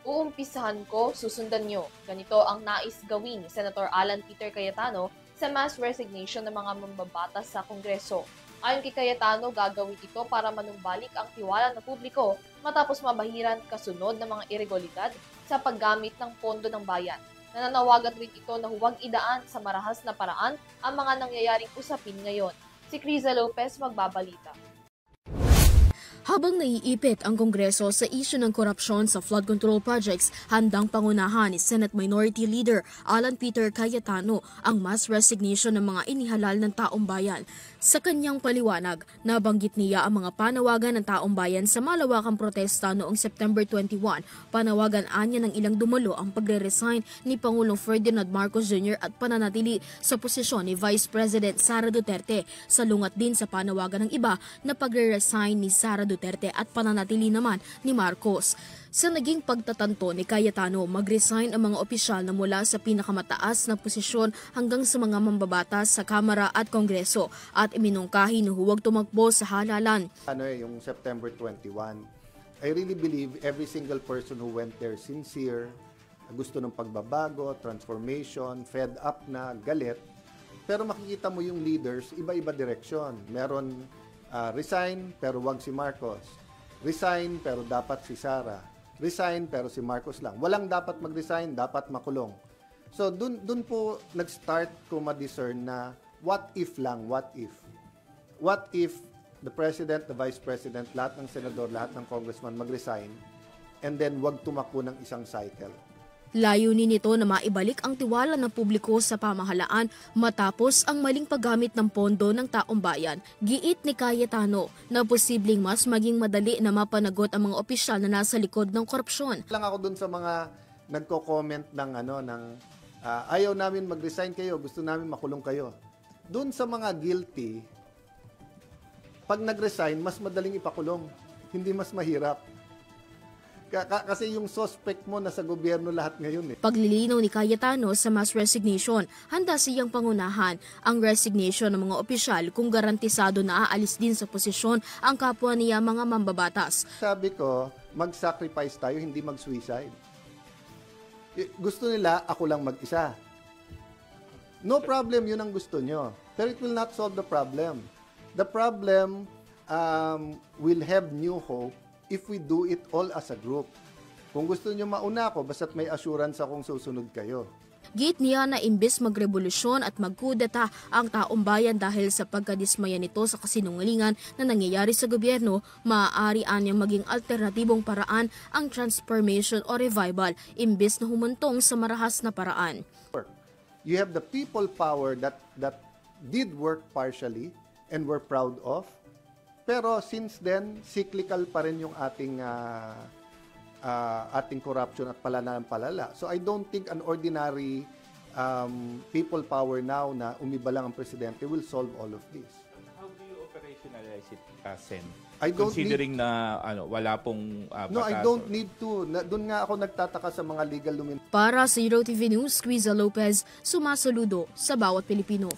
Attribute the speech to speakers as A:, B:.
A: Uumpisahan ko, susundan nyo. Ganito ang nais gawin ni Senator Alan Peter Cayetano sa mass resignation ng mga mambabatas sa Kongreso. Ayon kay Cayetano, gagawin ito para manumbalik ang tiwala ng publiko matapos mabahiran kasunod ng mga irregularidad sa paggamit ng pondo ng bayan. Nananawagan rin ito na huwag idaan sa marahas na paraan ang mga nangyayaring usapin ngayon. Si Criza Lopez magbabalita.
B: Habang naiipit ang Kongreso sa isyu ng korupsyon sa flood control projects, handang pangunahan ni Senate Minority Leader Alan Peter Cayetano ang mass resignation ng mga inihalal ng taong bayan. Sa kanyang paliwanag, nabanggit niya ang mga panawagan ng taong bayan sa malawakang protesta noong September 21. Panawagan anya ng ilang dumalo ang pagre-resign ni Pangulong Ferdinand Marcos Jr. at pananatili sa posisyon ni Vice President Sara Duterte. Salungat din sa panawagan ng iba na pagre-resign ni Sara Duterte at pananatili naman ni Marcos. Sa naging pagtatanto ni Cayetano, mag-resign ang mga opisyal na mula sa pinakamataas na posisyon hanggang sa mga mambabatas sa Kamara at Kongreso at iminungkahi na huwag tumakbo sa halalan.
C: Yung September 21, I really believe every single person who went there sincere, gusto ng pagbabago, transformation, fed up na, galit. Pero makikita mo yung leaders, iba-iba direksyon. Meron resign pero wag si Marcos. Resign pero dapat si Sara. Resign pero si Marcos lang. Walang dapat mag-resign, dapat makulong. So dun po nag-start ko ma-discern na what if lang, what if? What if the President, the Vice President, lahat ng Senador, lahat ng Congressman mag-resign and then wag tumakbo ng isang cycle?
B: Layunin nito na maibalik ang tiwala ng publiko sa pamahalaan matapos ang maling paggamit ng pondo ng taong bayan. Giit ni Cayetano na posibleng mas maging madali na mapanagot ang mga opisyal na nasa likod ng korupsyon.
C: Lang ako dun sa mga nagko-comment ng ayaw namin mag-resign kayo, gusto namin makulong kayo. Dun sa mga guilty, pag nag-resign, mas madaling ipakulong, hindi mas mahirap. Kasi yung suspect mo nasa gobyerno lahat ngayon.
B: Paglilinaw ni Cayetano sa mass resignation, handa siyang pangunahan ang resignation ng mga opisyal kung garantisado na aalis din sa posisyon ang kapwa niya mga mambabatas.
C: Sabi ko, mag-sacrifice tayo, hindi mag-suicide. Gusto nila, ako lang mag-isa. No problem, yun ang gusto nyo. Pero it will not solve the problem. The problem will have new hope if we do it all as a group. Kung gusto nyo mauna ako, basta't may assurance akong susunod kayo.
B: Git niya na imbes magrevolusyon at magkudeta ang taong bayan dahil sa pagkadismaya nito sa kasinungalingan na nangyayari sa gobyerno, maaari anyang maging alternatibong paraan ang transformation o revival imbes na humantong sa marahas na paraan.
C: You have the people power that did work partially and we're proud of. Pero since then, cyclical pa rin yung ating corruption at palala. So I don't think an ordinary people power now na umiba lang ang presidente will solve all of this.
D: How do you operationalize it, Sen?
C: Considering
D: na wala pong batas?
C: No, I don't need to. Doon nga ako nagtataka sa mga legal lumin.
B: Para sa Euro TV News, Criza Lopez, sumasaludo sa bawat Pilipino.